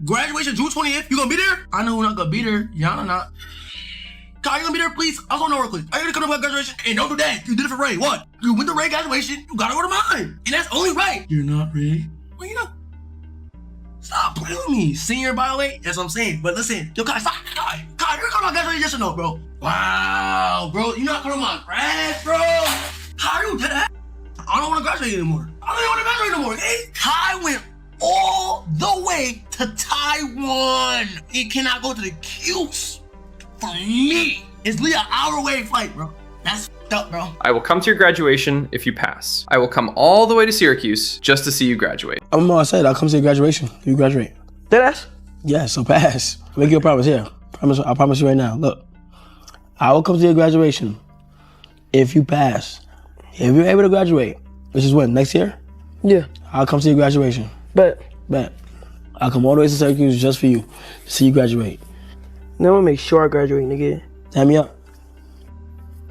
Graduation June 20th. You gonna be there? I know we're not gonna be there. Yana not. Kai, you gonna be there, please? I was on real quick. Are you gonna come to my graduation? Hey, don't do that. You did it for Ray. What? You went to Ray graduation. You gotta go to mine. And that's only right. You're not Ray. Well, you know. Stop playing with me. Senior, by the way. That's what I'm saying. But listen, yo, Kai, stop. Kai, you're coming to my graduation, yes or no, bro? Wow, bro. You're not coming to my grad, bro. Kai, you did that? I don't want to graduate anymore. I don't want to graduate anymore, okay? Kai went all the way to Taiwan. It cannot go to the Q's for me. It's literally an hour away flight, bro. That's f***ed up, bro. I will come to your graduation if you pass. I will come all the way to Syracuse just to see you graduate. I said I'll come to your graduation if you graduate. Deadass? Yeah, so pass. Make your promise here. I promise you right now. Look, I will come to your graduation if you pass. If you're able to graduate, which is when, next year? Yeah. I'll come to your graduation. Bet. I'll come all the way to Syracuse just for you, to see you graduate. Now I'm gonna make sure I graduate, nigga. Damn me up.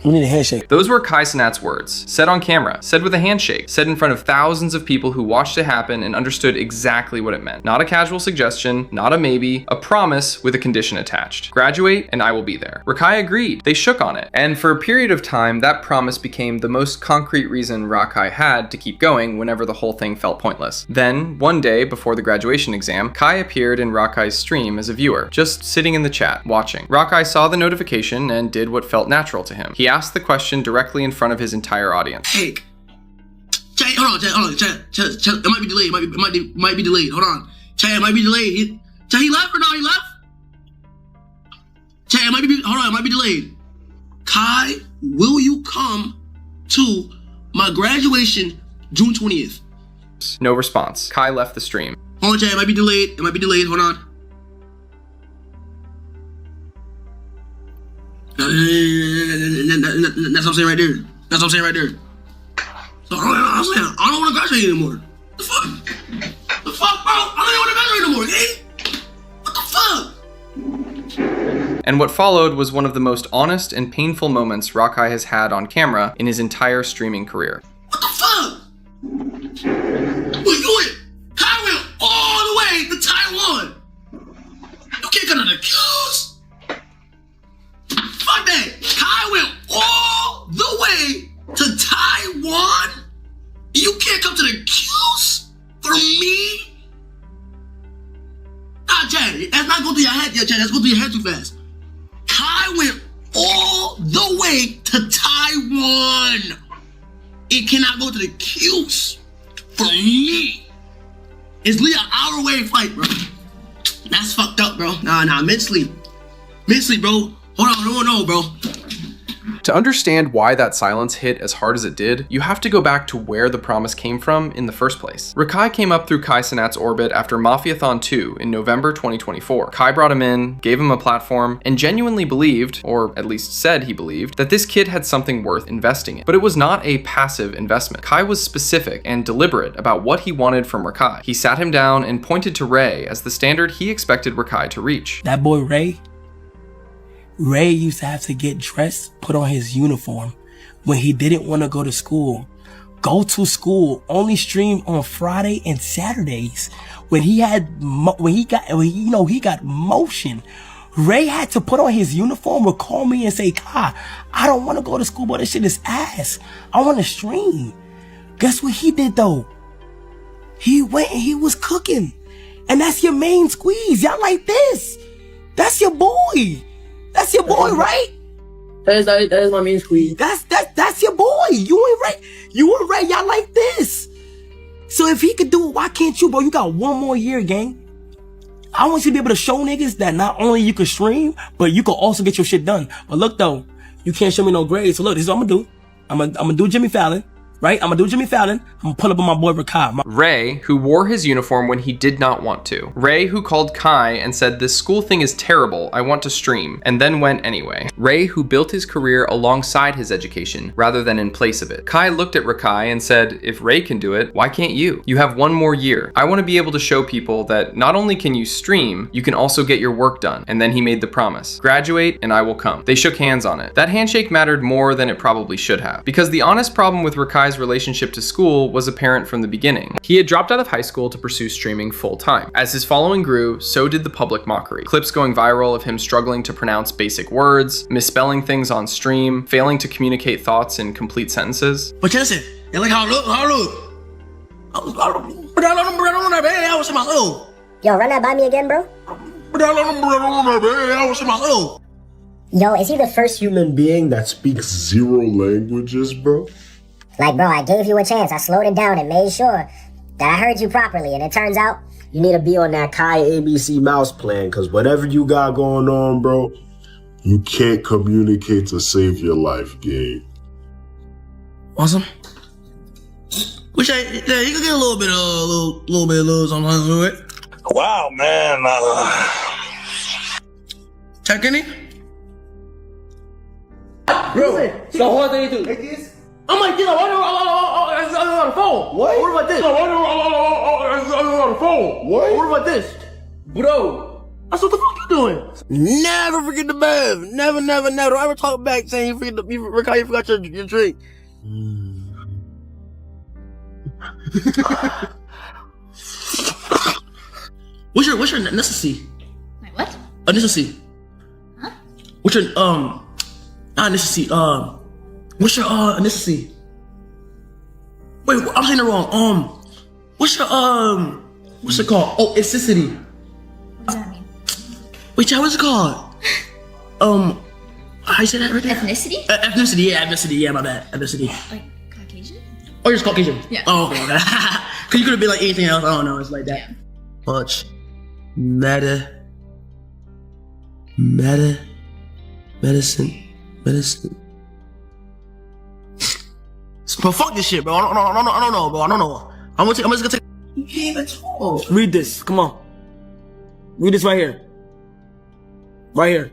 We need a handshake. Those were Kai Cenat's words, said on camera, said with a handshake, said in front of thousands of people who watched it happen and understood exactly what it meant. Not a casual suggestion, not a maybe, a promise with a condition attached. Graduate and I will be there. Rakai agreed. They shook on it. And for a period of time, that promise became the most concrete reason Rakai had to keep going whenever the whole thing felt pointless. Then, one day before the graduation exam, Kai appeared in Rakai's stream as a viewer, just sitting in the chat, watching. Rakai saw the notification and did what felt natural to him. He asked the question directly in front of his entire audience. Hey, Chad, hold on, Chad, it might be delayed, it might be delayed, hold on. Chad, it might be delayed. Chad, he left or no, he left? Chad, it might be delayed. Kai, will you come to my graduation June 20th? No response. Kai left the stream. Hold on, Chad, it might be delayed, hold on. That's what I'm saying right there. So I'm saying, I don't want to graduate anymore. The fuck, bro? I don't even want to graduate anymore, okay? What the fuck? And what followed was one of the most honest and painful moments Rakai has had on camera in his entire streaming career. What the fuck? Kai went all the way to Taiwan. You can't come to the Q's. Fuck that. Kai went all the way to Taiwan. You can't come to the Q's for me? Nah, Chad, that's not going through your head yet, Chad. That's going through your head too fast. Kai went all the way to Taiwan. It cannot go to the Q's for me. It's literally an hour away flight, bro. That's fucked up, bro. Nah, mentally, bro. Hold on, no, bro. To understand why that silence hit as hard as it did, you have to go back to where the promise came from in the first place. Rakai came up through Kai Cenat's orbit after Mafiathon 2 in November 2024. Kai brought him in, gave him a platform, and genuinely believed, or at least said he believed, that this kid had something worth investing in. But it was not a passive investment. Kai was specific and deliberate about what he wanted from Rakai. He sat him down and pointed to Ray as the standard he expected Rakai to reach. That boy Ray used to have to get dressed, put on his uniform when he didn't want to go to school. Go to school, only stream on Friday and Saturdays. When he got motion, Ray had to put on his uniform or call me and say, Kai, I don't want to go to school, but this shit is ass. I want to stream. Guess what he did though? He went and he was cooking. And that's your main squeeze. Y'all like this. That's your boy. That's your boy, right? That is my main squeeze. That's your boy. You and Ray, y'all like this. So if he could do it, why can't you, bro? You got one more year, gang. I want you to be able to show niggas that not only you can stream, but you can also get your shit done. But look though, you can't show me no grades. So look, this is what I'm gonna do. I'm gonna do Jimmy Fallon. Right? I'm gonna pull up on my boy Rakai. Ray, who wore his uniform when he did not want to. Ray, who called Kai and said, this school thing is terrible, I want to stream, and then went anyway. Ray, who built his career alongside his education, rather than in place of it. Kai looked at Rakai and said, if Ray can do it, why can't you? You have one more year. I want to be able to show people that not only can you stream, you can also get your work done. And then he made the promise. Graduate and I will come. They shook hands on it. That handshake mattered more than it probably should have. Because the honest problem with Rakai's Rakai's relationship to school was apparent from the beginning. He had dropped out of high school to pursue streaming full-time. As his following grew, so did the public mockery. Clips going viral of him struggling to pronounce basic words, misspelling things on stream, failing to communicate thoughts in complete sentences. But listen, you like how I look? I don't know, man. I was in my little. Yo, run that by me again, bro. I was in my little. Yo, is he the first Human being that speaks 0 languages, bro? Like, bro, I gave you a chance. I slowed it down and made sure that I heard you properly. And it turns out You need to be on that Kai ABC mouse plan, because whatever you got going on, bro, you can't communicate to save your life, gang. Awesome. Wish you could get a little bit of something to it. Wow, man. Check any? Bro, so what do you do? I'm like this. On the phone. What? What about this? On the phone. What? What about this? Bro, that's what the fuck you doing? Never forget the Bev. Never. Don't ever talk back saying you forgot your drink. What's your ethnicity? My what? Ethnicity. Huh? What's your not ethnicity? What's your ethnicity? Wait, I'm saying it wrong. What's your what's it called? Oh, ethnicity. What does that mean? Wait, Chad, what's it called? How you say that right there? Ethnicity? Ethnicity, yeah, my bad. Ethnicity. Like Caucasian? Oh, you're just Caucasian? Yeah. Oh, okay. Cause you could have been like anything else. I don't know. It's like that. Yeah. Much. Medicine. But fuck this shit, bro. I don't know, bro. I don't know. I'm just gonna take. You can't even talk. Read this. Come on. Read this right here. Right here.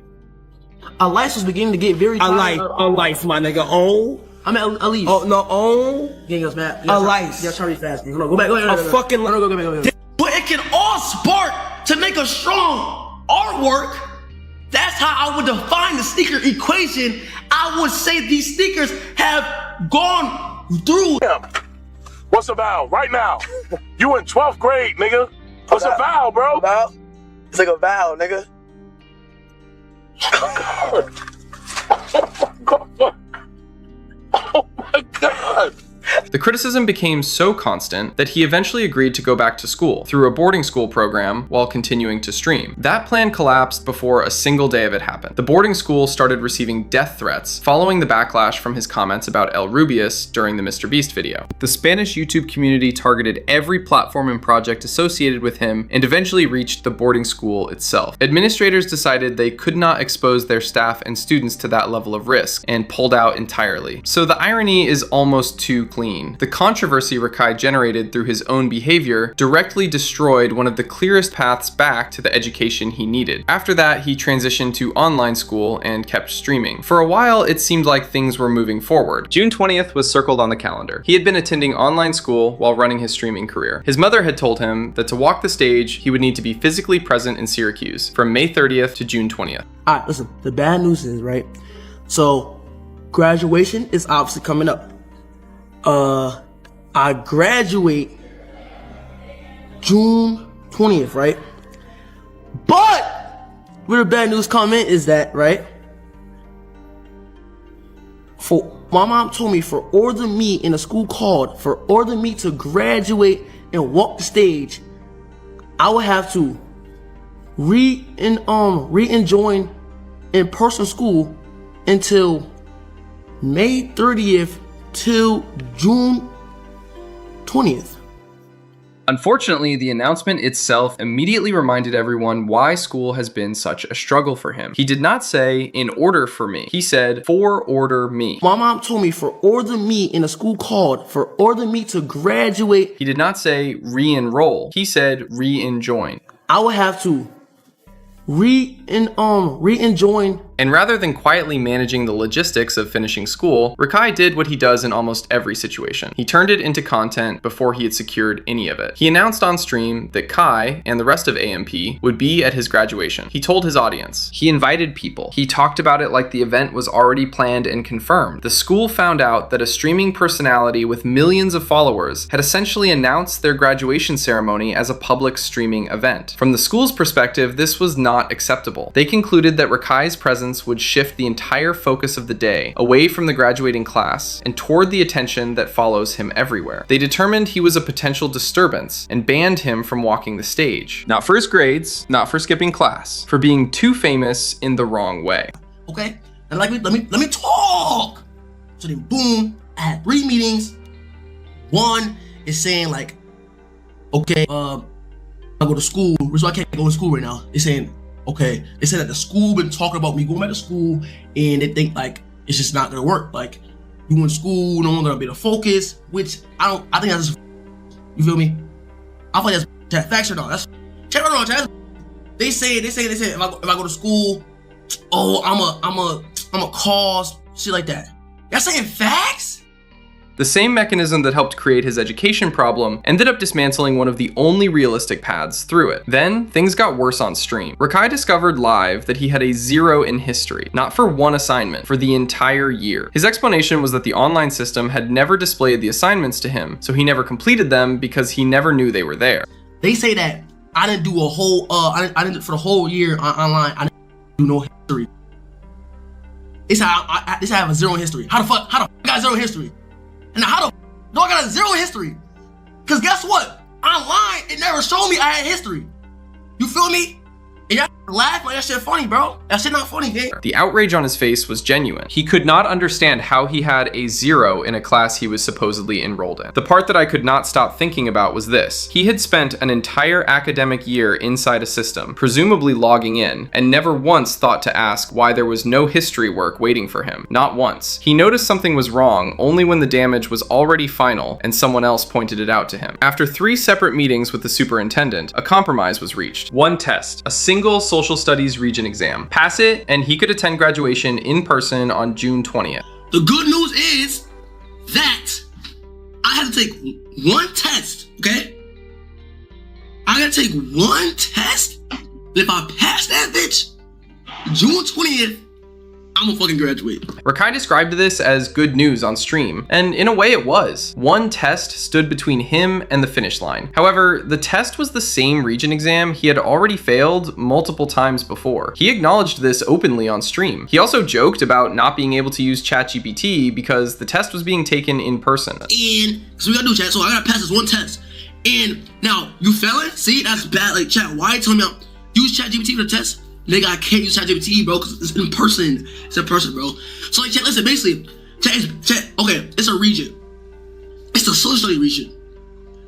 Our life was beginning to get very. A life, my nigga. Own. I mean, at least. Oh no, own. Gang us, man. A life. Yeah, try to be fast. Hold on, go back. Go A fucking life. Go back. But it can all spark to make a strong artwork. That's how I would define the sneaker equation. I would say these sneakers have gone through. What's a vowel? Right now. You in 12th grade, nigga. What's a vowel, bro? Vowel? It's like a vowel, nigga. Oh my god. The criticism became so constant that he eventually agreed to go back to school through a boarding school program while continuing to stream. That plan collapsed before a single day of it happened. The boarding school started receiving death threats following the backlash from his comments about El Rubius during the MrBeast video. The Spanish YouTube community targeted every platform and project associated with him and eventually reached the boarding school itself. Administrators decided they could not expose their staff and students to that level of risk and pulled out entirely. So the irony is almost too clean. The controversy Rakai generated through his own behavior directly destroyed one of the clearest paths back to the education he needed. After that, he transitioned to online school and kept streaming. For a while, it seemed like things were moving forward. June 20th was circled on the calendar. He had been attending online school while running his streaming career. His mother had told him that to walk the stage, he would need to be physically present in Syracuse from May 30th to June 20th. Alright, listen, the bad news is, right? So, graduation is obviously coming up. I graduate June 20th, right? But where the bad news come in is that, right? For my mom told me for order me in a school called for order me to graduate and walk the stage, I would have to re-enjoin in-person school until May 30th till June 20th. Unfortunately, the announcement itself immediately reminded everyone why school has been such a struggle for him. He did not say, in order for me. He said, for order me. My mom told me for order me in a school called for order me to graduate. He did not say re-enroll. He said re-enjoin. I would have to re-enjoin And rather than quietly managing the logistics of finishing school, Rakai did what he does in almost every situation. He turned it into content before he had secured any of it. He announced on stream that Kai and the rest of AMP would be at his graduation. He told his audience. He invited people. He talked about it like the event was already planned and confirmed. The school found out that a streaming personality with millions of followers had essentially announced their graduation ceremony as a public streaming event. From the school's perspective, this was not acceptable. They concluded that Rakai's presence would shift the entire focus of the day away from the graduating class and toward the attention that follows him everywhere. They determined he was a potential disturbance and banned him from walking the stage. Not for his grades, not for skipping class, for being too famous in the wrong way. Okay? And let me talk. So then boom, I had 3 meetings. One is saying like, okay, I go to school, so I can't go to school right now. They're saying, okay, they said that the school been talking about me going back to school, and they think like it's just not gonna work. Like, you in school, no one's gonna be the focus, which I think that's just, you feel me? I think that's facts or not. That's check it out. They say if I go to school, oh, I'm a cause shit like that. Y'all saying facts? The same mechanism that helped create his education problem ended up dismantling one of the only realistic paths through it. Then, things got worse on stream. Rakai discovered live that he had a 0 in history, not for one assignment, for the entire year. His explanation was that the online system had never displayed the assignments to him, so he never completed them because he never knew they were there. They say that I didn't do a whole, I didn't for the whole year online, I didn't do no history. They say I have a 0 in history. How the fuck I got 0 in history? And how the do I got a 0 in history? Cause guess what? Online, it never showed me I had history. You feel me? And y'all laugh like that shit funny, bro. That shit not funny, gang. The outrage on his face was genuine. He could not understand how he had a 0 in a class he was supposedly enrolled in. The part that I could not stop thinking about was this. He had spent an entire academic year inside a system, presumably logging in, and never once thought to ask why there was no history work waiting for him. Not once. He noticed something was wrong only when the damage was already final and someone else pointed it out to him. After 3 separate meetings with the superintendent, a compromise was reached. One test, a single social studies region exam. Pass it, and he could attend graduation in person on June 20th. The good news is that I had to take 1 test, okay? I gotta take 1 test. If I pass that bitch, June 20th, I'm gonna fucking graduate. Rakai described this as good news on stream, and in a way it was. 1 test stood between him and the finish line. However, the test was the same region exam he had already failed multiple times before. He acknowledged this openly on stream. He also joked about not being able to use ChatGPT because the test was being taken in person. And so we gotta do chat, so I gotta pass this 1 test. And now, you failing? See, that's bad. Like, chat, why you telling me use ChatGPT for the test? Nigga, I can't use ChatGPT, bro, because it's in person. It's in person, bro. So, like, chat, listen, basically, chat, okay, it's a region. It's a social study region.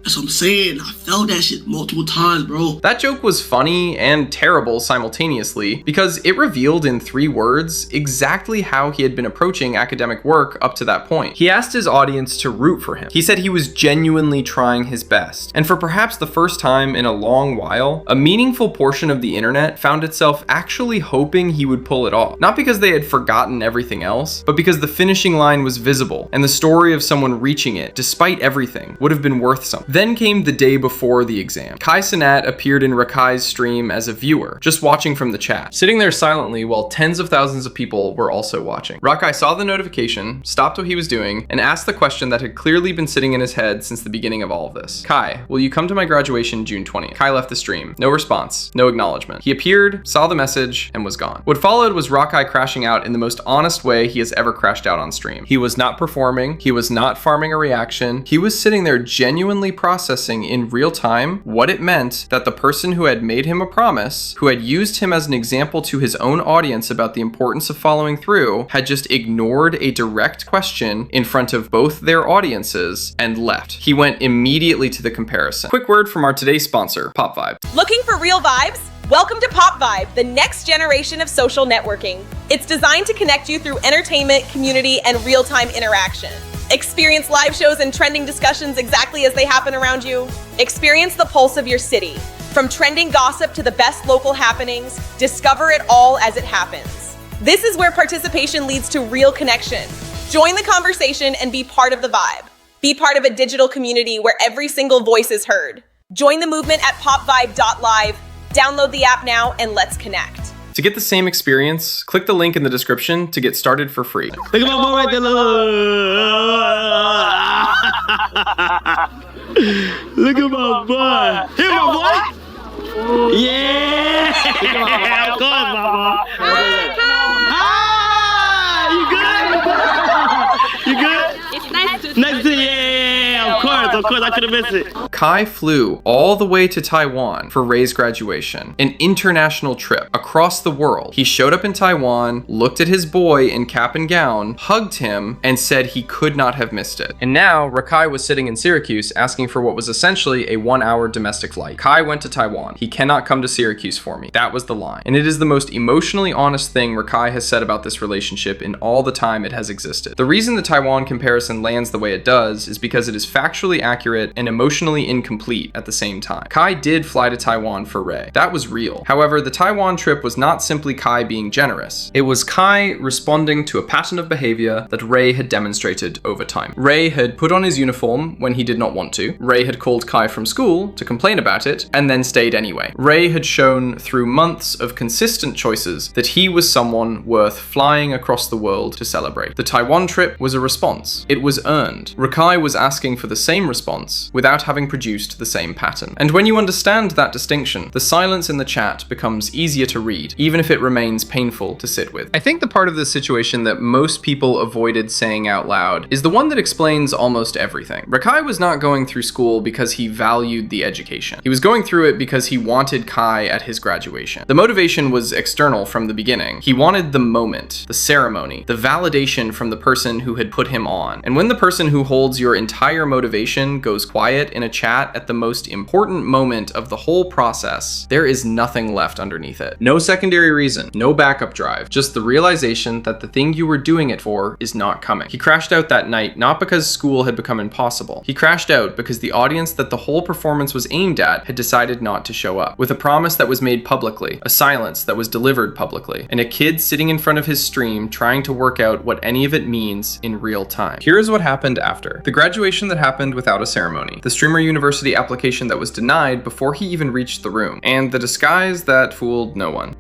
That's what I'm saying. I felt that shit multiple times, bro. That joke was funny and terrible simultaneously because it revealed in 3 words exactly how he had been approaching academic work up to that point. He asked his audience to root for him. He said he was genuinely trying his best. And for perhaps the first time in a long while, a meaningful portion of the internet found itself actually hoping he would pull it off. Not because they had forgotten everything else, but because the finishing line was visible and the story of someone reaching it, despite everything, would have been worth something. Then came the day before the exam. Cenat appeared in Rakai's stream as a viewer, just watching from the chat, sitting there silently while tens of thousands of people were also watching. Rakai saw the notification, stopped what he was doing, and asked the question that had clearly been sitting in his head since the beginning of all of this. Kai, will you come to my graduation June 20th? Kai left the stream. No response, no acknowledgement. He appeared, saw the message, and was gone. What followed was Rakai crashing out in the most honest way he has ever crashed out on stream. He was not performing, he was not farming a reaction, he was sitting there genuinely processing in real time what it meant that the person who had made him a promise, who had used him as an example to his own audience about the importance of following through, had just ignored a direct question in front of both their audiences and left. He went immediately to the comparison. Quick word from our today's sponsor, Pop Vibe. Looking for real vibes? Welcome to Pop Vibe, the next generation of social networking. It's designed to connect you through entertainment, community, and real-time interaction. Experience live shows and trending discussions exactly as they happen around you. Experience the pulse of your city. From trending gossip to the best local happenings, discover it all as it happens. This is where participation leads to real connection. Join the conversation and be part of the vibe. Be part of a digital community where every single voice is heard. Join the movement at popvibe.live. Download the app now and let's connect. To get the same experience, click the link in the description to get started for free. Look at my boy right there. Look at my boy. Here, my boy. Yeah. Of course, my boy. You good? It's nice to Nice to see you. Yeah, of course, I could have missed it. Kai flew all the way to Taiwan for Ray's graduation, an international trip across the world. He showed up in Taiwan, looked at his boy in cap and gown, hugged him, and said he could not have missed it. And now, Rakai was sitting in Syracuse asking for what was essentially a 1-hour domestic flight. Kai went to Taiwan. He cannot come to Syracuse for me. That was the line. And it is the most emotionally honest thing Rakai has said about this relationship in all the time it has existed. The reason the Taiwan comparison lands the way it does is because it is factually accurate and emotionally incomplete at the same time. Kai did fly to Taiwan for Ray. That was real. However, the Taiwan trip was not simply Kai being generous. It was Kai responding to a pattern of behavior that Ray had demonstrated over time. Ray had put on his uniform when he did not want to. Ray had called Kai from school to complain about it and then stayed anyway. Ray had shown through months of consistent choices that he was someone worth flying across the world to celebrate. The Taiwan trip was a response. It was earned. Rakai was asking for the same response without having produced the same pattern. And when you understand that distinction, the silence in the chat becomes easier to read, even if it remains painful to sit with. I think the part of this situation that most people avoided saying out loud is the one that explains almost everything. Rakai was not going through school because he valued the education. He was going through it because he wanted Kai at his graduation. The motivation was external from the beginning. He wanted the moment, the ceremony, the validation from the person who had put him on. And when the person who holds your entire motivation goes quiet in a chat at the most important moment of the whole process, there is nothing left underneath it. No secondary reason, no backup drive, just the realization that the thing you were doing it for is not coming. He crashed out that night not because school had become impossible. He crashed out because the audience that the whole performance was aimed at had decided not to show up. With a promise that was made publicly, a silence that was delivered publicly, and a kid sitting in front of his stream trying to work out what any of it means in real time. Here is what happened after. The graduation that happened without a ceremony, the Streamer University application that was denied before he even reached the room, and the disguise that fooled no one.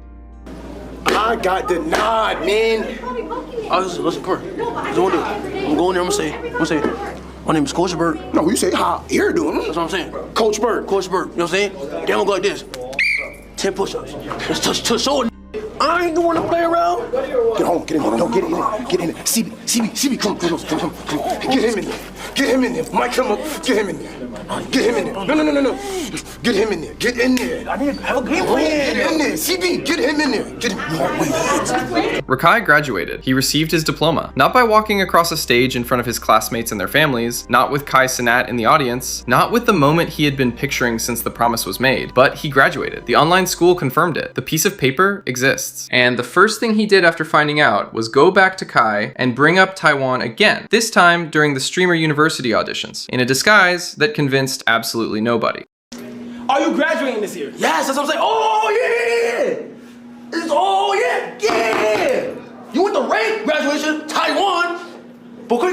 I got denied, man. Listen, come here. I'm going there. I'm gonna say, my name is Coach Bert. No, you say, how you're doing? That's what I'm saying. Coach Bert. You know what I'm saying? They don't go like this. 10 push-ups. Just to show it. I ain't going to play around. Get home, get in there. No, get in there. Get in there. CB, come. Get him in there. Get him in there. Mike, come up. Get him in there. Get him in there. No. Get him in there. Get in there. I need to have a game plan. Get in there. CB, get him in there. Get him. Rakai graduated. He received his diploma, not by walking across a stage in front of his classmates and their families, not with Kai Cenat in the audience, not with the moment he had been picturing since the promise was made, but he graduated. The online school confirmed it. The piece of paper exists. And the first thing he did after finding out was go back to Kai and bring up Taiwan again, this time during the Streamer University auditions, in a disguise that convinced absolutely nobody. Are you graduating this year? Yes, that's what I'm saying. Oh, yeah. You went to Ray graduation, Taiwan. But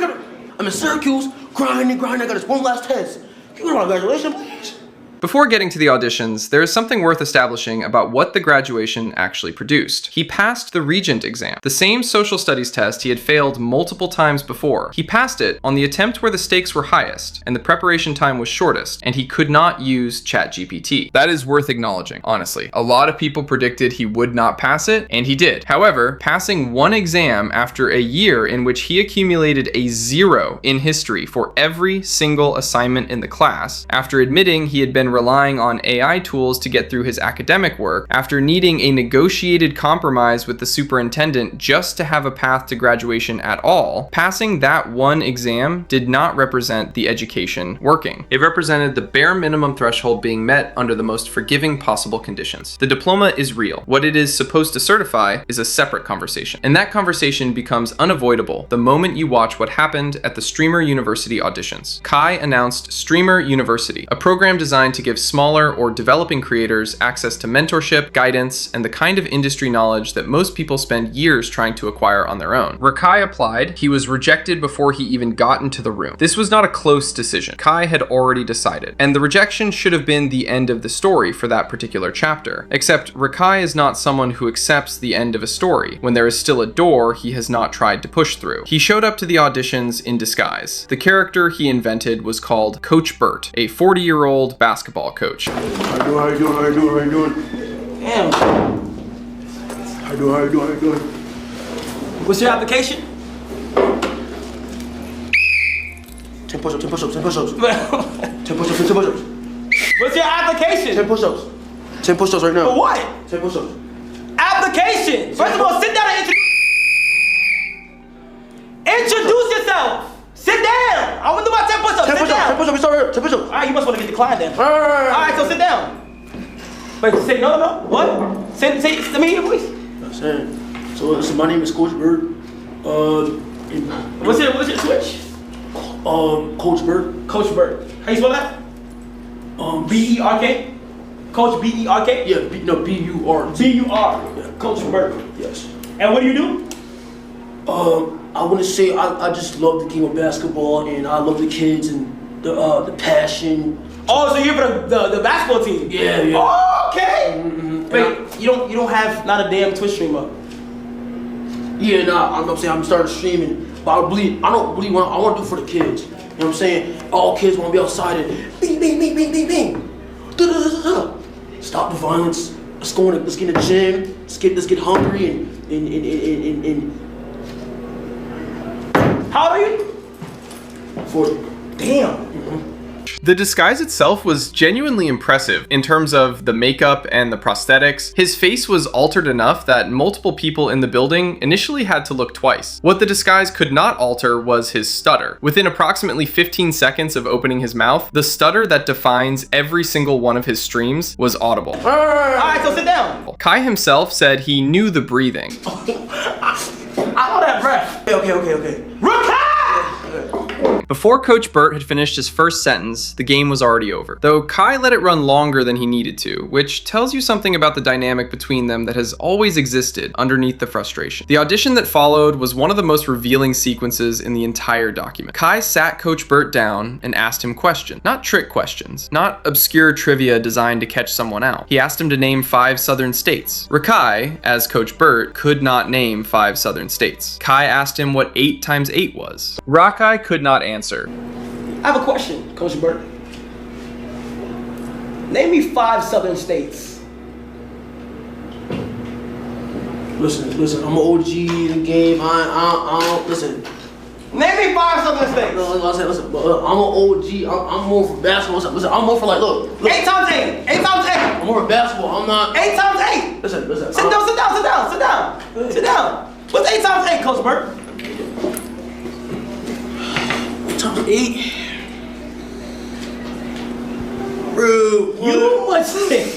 I'm in Syracuse, grinding. I got this one last test. You go to my graduation, please. Before getting to the auditions, there is something worth establishing about what the graduation actually produced. He passed the Regent exam, the same social studies test he had failed multiple times before. He passed it on the attempt where the stakes were highest and the preparation time was shortest, and he could not use ChatGPT. That is worth acknowledging, honestly. A lot of people predicted he would not pass it, and he did. However, passing one exam after a year in which he accumulated a 0 in history for every single assignment in the class, after admitting he had been relying on AI tools to get through his academic work, after needing a negotiated compromise with the superintendent just to have a path to graduation at all, passing that one exam did not represent the education working. It represented the bare minimum threshold being met under the most forgiving possible conditions. The diploma is real. What it is supposed to certify is a separate conversation, and that conversation becomes unavoidable the moment you watch what happened at the Streamer University auditions. Kai announced Streamer University, a program designed to to give smaller or developing creators access to mentorship, guidance, and the kind of industry knowledge that most people spend years trying to acquire on their own. Rakai applied. He was rejected before he even got into the room. This was not a close decision. Kai had already decided, and the rejection should have been the end of the story for that particular chapter. Except Rakai is not someone who accepts the end of a story when there is still a door he has not tried to push through. He showed up to the auditions in disguise. The character he invented was called Coach Bert, a 40-year-old basketball coach. How you doing? Damn. How you doing? What's your application? 10 push-ups. 10 push-ups. 10 push-ups. What's your application? 10 push-ups. 10 push-ups right now. For what? 10 push-ups. Application. First of all, sit down and introduce yourself. Sit down. I want to do my 10 push-ups. 10 Sit push-ups. down. 10 push-ups. We start here. 10 push-ups. All right, you must want to get declined then. All right. All right, so sit down. Wait, say no. What? Say, let me hear your voice. That's it. So my name is Coach Bert. What's your switch? Coach Bert. Coach Bert. How you spell that? B-E-R-K? Coach B-E-R-K? Yeah, B-U-R. B-U-R. Coach Bert. Yes. And what do you do? I want to say I just love the game of basketball, and I love the kids and the passion. Oh, so you're for the basketball team? Yeah. Oh, okay. Wait, you don't have not a damn Twitch streamer? Yeah, nah. I'm saying I'm starting streaming, but I don't really want. I want to do it for the kids. You know what I'm saying? All kids want to be outside and bing. Da-da-da-da-da. Stop the violence. Let's get in the gym. Let's get hungry and. How old are you? 40. Damn. The disguise itself was genuinely impressive in terms of the makeup and the prosthetics. His face was altered enough that multiple people in the building initially had to look twice. What the disguise could not alter was his stutter. Within approximately 15 seconds of opening his mouth, the stutter that defines every single one of his streams was audible. All right, so sit down. Kai himself said he knew the breathing. I know that breath. Okay. Rakai! Before Coach Bert had finished his first sentence, the game was already over. Though Kai let it run longer than he needed to, which tells you something about the dynamic between them that has always existed underneath the frustration. The audition that followed was one of the most revealing sequences in the entire document. Kai sat Coach Bert down and asked him questions. Not trick questions, not obscure trivia designed to catch someone out. He asked him to name 5 southern states. Rakai, as Coach Bert, could not name 5 southern states. Kai asked him what 8 times 8 was. Rakai could not answer. I have a question, Coach Bert. Name me 5 southern states. Listen. I'm an OG in the game. I don't listen. Name me 5 southern states. Listen. I'm an OG. I'm more for basketball. Listen. I'm more for like look. 8 times 8. 8 times 8. I'm more for basketball. I'm not. 8 times 8. Listen. Sit down. What's 8 times 8, Coach Bert? Times 8. Bro, You must think.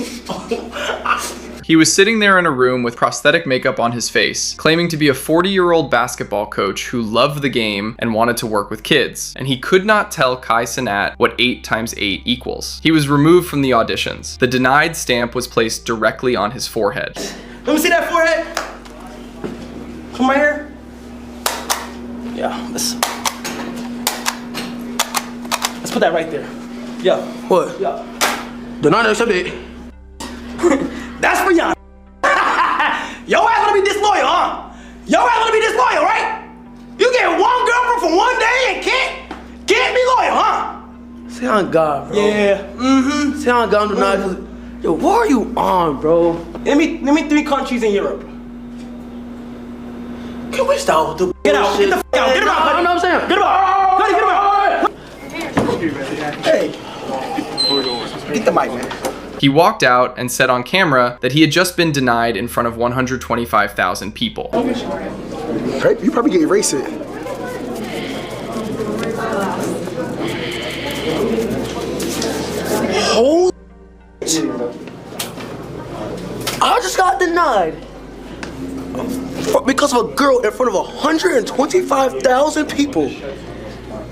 He was sitting there in a room with prosthetic makeup on his face, claiming to be a 40-year-old basketball coach who loved the game and wanted to work with kids, and he could not tell Kai Cenat what 8 times 8 equals. He was removed from the auditions. The denied stamp was placed directly on his forehead. Let me see that forehead. Come right here. Yeah, let's put that right there. Yeah. what? Yeah. The 9 accepted. That's for y'all. Your ass wanna be disloyal, huh? Your ass wanna be disloyal, right? You get one girlfriend for one day and can't be loyal, huh? Say on God, bro. Yeah. Say on God, I'm denied. Yo, what are you on, bro? Let me 3 countries in Europe. Can we stop with the Get out. bullshit? Get the f out. Get him out. I know what I'm saying. Get him out. Cuddy, get him out. Hey. Get the mic, man. He walked out and said on camera that he had just been denied in front of 125,000 people. You probably get erased. Holy I just got denied because of a girl in front of 125,000 people.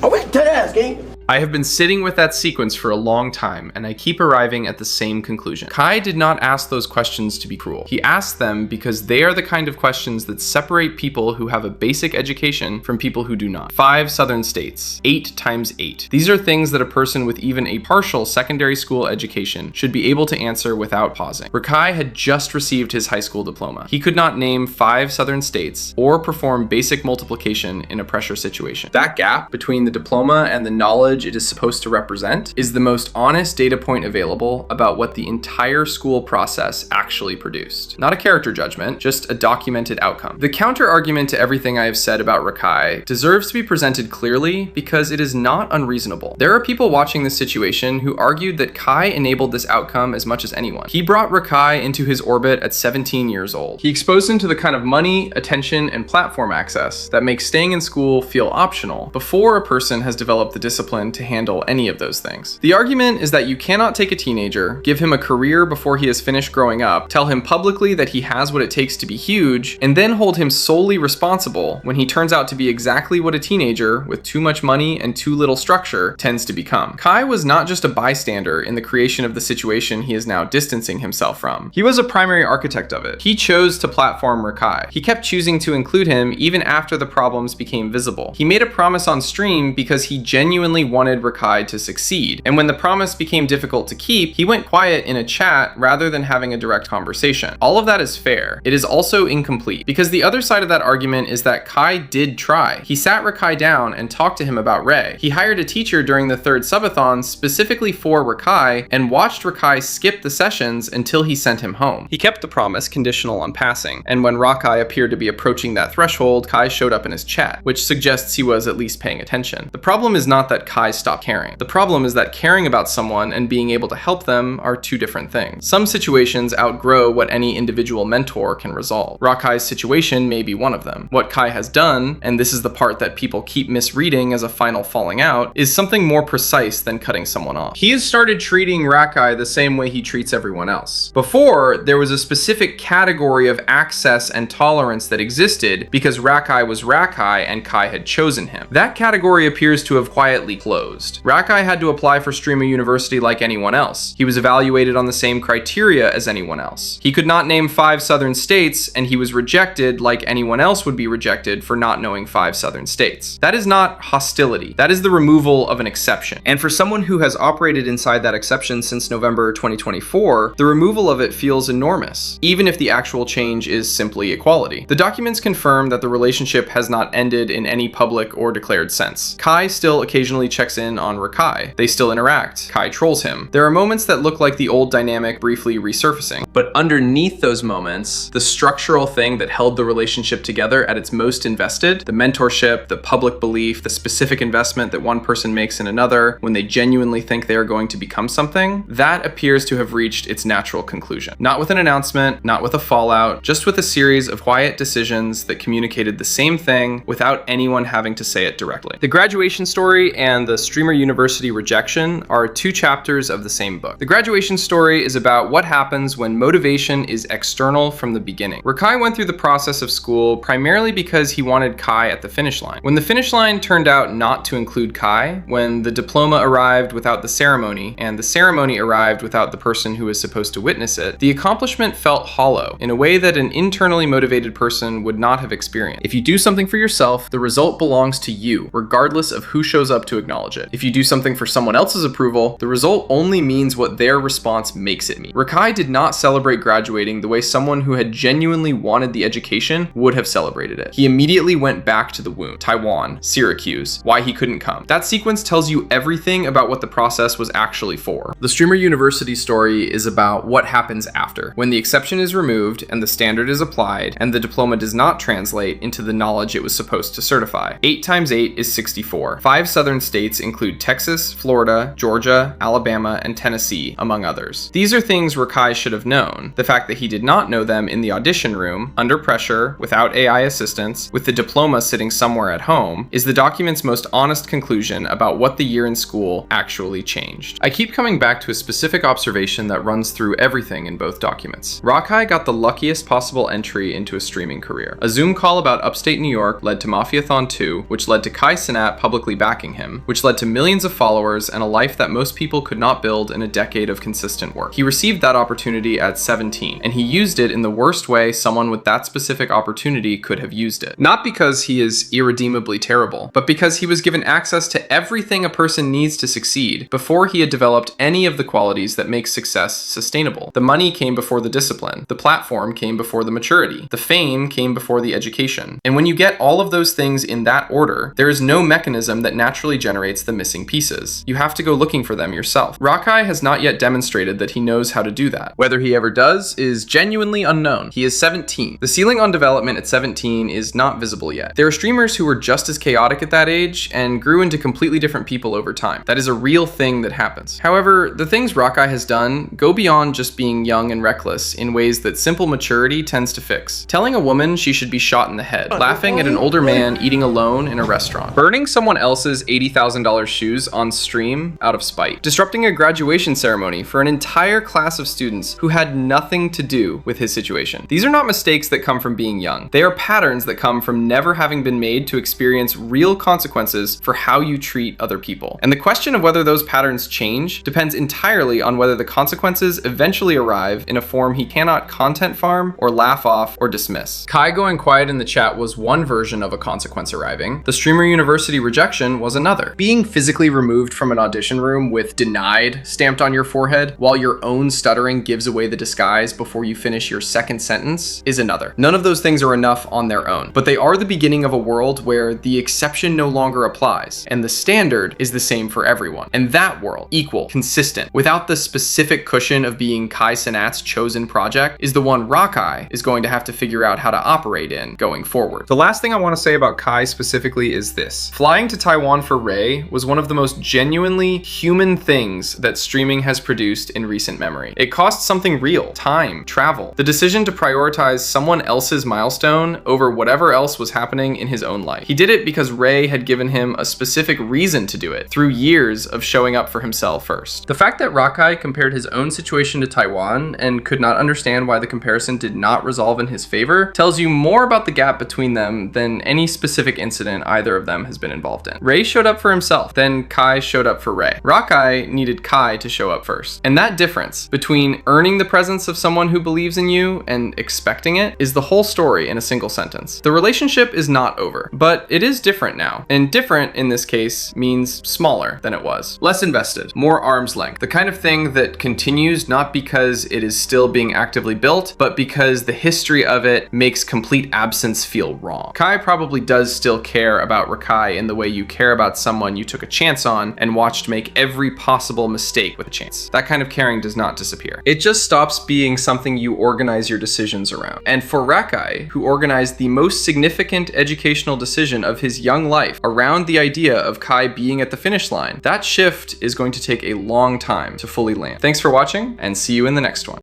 Are we dead ass, gang? I have been sitting with that sequence for a long time, and I keep arriving at the same conclusion. Kai did not ask those questions to be cruel. He asked them because they are the kind of questions that separate people who have a basic education from people who do not. 5 southern states, 8 times 8. These are things that a person with even a partial secondary school education should be able to answer without pausing. Rakai had just received his high school diploma. He could not name 5 southern states or perform basic multiplication in a pressure situation. That gap between the diploma and the knowledge it is supposed to represent is the most honest data point available about what the entire school process actually produced. Not a character judgment, just a documented outcome. The counter argument to everything I have said about Rakai deserves to be presented clearly because it is not unreasonable. There are people watching this situation who argued that Kai enabled this outcome as much as anyone. He brought Rakai into his orbit at 17 years old. He exposed him to the kind of money, attention, and platform access that makes staying in school feel optional before a person has developed the discipline to handle any of those things. The argument is that you cannot take a teenager, give him a career before he has finished growing up, tell him publicly that he has what it takes to be huge, and then hold him solely responsible when he turns out to be exactly what a teenager with too much money and too little structure tends to become. Kai was not just a bystander in the creation of the situation he is now distancing himself from. He was a primary architect of it. He chose to platform Rakai. He kept choosing to include him even after the problems became visible. He made a promise on stream because he genuinely wanted Rakai to succeed, and when the promise became difficult to keep, he went quiet in a chat rather than having a direct conversation. All of that is fair. It is also incomplete, because the other side of that argument is that Kai did try. He sat Rakai down and talked to him about Ray. He hired a teacher during the 3rd subathon specifically for Rakai and watched Rakai skip the sessions until he sent him home. He kept the promise conditional on passing, and when Rakai appeared to be approaching that threshold, Kai showed up in his chat, which suggests he was at least paying attention. The problem is not that Kai stopped caring. The problem is that caring about someone and being able to help them are two different things. Some situations outgrow what any individual mentor can resolve. Rakai's situation may be one of them. What Kai has done, and this is the part that people keep misreading as a final falling out, is something more precise than cutting someone off. He has started treating Rakai the same way he treats everyone else. Before, there was a specific category of access and tolerance that existed because Rakai was Rakai and Kai had chosen him. That category appears to have quietly closed. Rakai had to apply for Streamer University like anyone else. He was evaluated on the same criteria as anyone else. He could not name 5 southern states, and he was rejected like anyone else would be rejected for not knowing 5 southern states. That is not hostility. That is the removal of an exception. And for someone who has operated inside that exception since November 2024, the removal of it feels enormous, even if the actual change is simply equality. The documents confirm that the relationship has not ended in any public or declared sense. Kai still occasionally checks in on Rakai. They still interact. Kai trolls him. There are moments that look like the old dynamic briefly resurfacing, but underneath those moments, the structural thing that held the relationship together at its most invested, the mentorship, the public belief, the specific investment that one person makes in another when they genuinely think they are going to become something, that appears to have reached its natural conclusion. Not with an announcement, not with a fallout, just with a series of quiet decisions that communicated the same thing without anyone having to say it directly. The graduation story and the Streamer University rejection are 2 chapters of the same book. The graduation story is about what happens when motivation is external from the beginning. Rakai went through the process of school primarily because he wanted Kai at the finish line. When the finish line turned out not to include Kai, when the diploma arrived without the ceremony, and the ceremony arrived without the person who was supposed to witness it, the accomplishment felt hollow in a way that an internally motivated person would not have experienced. If you do something for yourself, the result belongs to you, regardless of who shows up to acknowledge it. If you do something for someone else's approval, the result only means what their response makes it mean. Rakai did not celebrate graduating the way someone who had genuinely wanted the education would have celebrated it. He immediately went back to the womb, Taiwan, Syracuse, why he couldn't come. That sequence tells you everything about what the process was actually for. The Streamer University story is about what happens after, when the exception is removed and the standard is applied, and the diploma does not translate into the knowledge it was supposed to certify. 8 times 8 is 64. 5 southern states include Texas, Florida, Georgia, Alabama, and Tennessee, among others. These are things Rakai should have known. The fact that he did not know them in the audition room, under pressure, without AI assistance, with the diploma sitting somewhere at home, is the document's most honest conclusion about what the year in school actually changed. I keep coming back to a specific observation that runs through everything in both documents. Rakai got the luckiest possible entry into a streaming career. A Zoom call about upstate New York led to Mafiathon 2, which led to Cenat publicly backing him, which which led to millions of followers and a life that most people could not build in a decade of consistent work. He received that opportunity at 17, and he used it in the worst way someone with that specific opportunity could have used it. Not because he is irredeemably terrible, but because he was given access to everything a person needs to succeed before he had developed any of the qualities that make success sustainable. The money came before the discipline, the platform came before the maturity, the fame came before the education. And when you get all of those things in that order, there is no mechanism that naturally generates the missing pieces. You have to go looking for them yourself. Rakai has not yet demonstrated that he knows how to do that. Whether he ever does is genuinely unknown. He is 17. The ceiling on development at 17 is not visible yet. There are streamers who were just as chaotic at that age and grew into completely different people over time. That is a real thing that happens. However, the things Rakai has done go beyond just being young and reckless in ways that simple maturity tends to fix. Telling a woman she should be shot in the head, laughing at an older man eating alone in a restaurant, burning someone else's $80,000 shoes on stream out of spite, disrupting a graduation ceremony for an entire class of students who had nothing to do with his situation. These are not mistakes that come from being young. They are patterns that come from never having been made to experience real consequences for how you treat other people. And the question of whether those patterns change depends entirely on whether the consequences eventually arrive in a form he cannot content farm or laugh off or dismiss. Kai going quiet in the chat was one version of a consequence arriving. The streamer university rejection was another. Being physically removed from an audition room with denied stamped on your forehead while your own stuttering gives away the disguise before you finish your second sentence is another. None of those things are enough on their own, but they are the beginning of a world where the exception no longer applies and the standard is the same for everyone. And that world, equal, consistent, without the specific cushion of being Kai Cenat's chosen project, is the one Rakai is going to have to figure out how to operate in going forward. The last thing I want to say about Kai specifically is this. Flying to Taiwan for Ray was one of the most genuinely human things that streaming has produced in recent memory. It cost something real, time, travel, the decision to prioritize someone else's milestone over whatever else was happening in his own life. He did it because Ray had given him a specific reason to do it, through years of showing up for himself first. The fact that Rakai compared his own situation to Taiwan and could not understand why the comparison did not resolve in his favor tells you more about the gap between them than any specific incident either of them has been involved in. Ray showed up for himself, then Kai showed up for Ray. Rakai needed Kai to show up first. And that difference between earning the presence of someone who believes in you and expecting it is the whole story in a single sentence. The relationship is not over, but it is different now. And different in this case means smaller than it was. Less invested, more arm's length. The kind of thing that continues not because it is still being actively built, but because the history of it makes complete absence feel wrong. Kai probably does still care about Rakai in the way you care about someone you took a chance on and watched make every possible mistake with a chance. That kind of caring does not disappear. It just stops being something you organize your decisions around. And for Rakai, who organized the most significant educational decision of his young life around the idea of Kai being at the finish line, that shift is going to take a long time to fully land. Thanks for watching, and see you in the next one.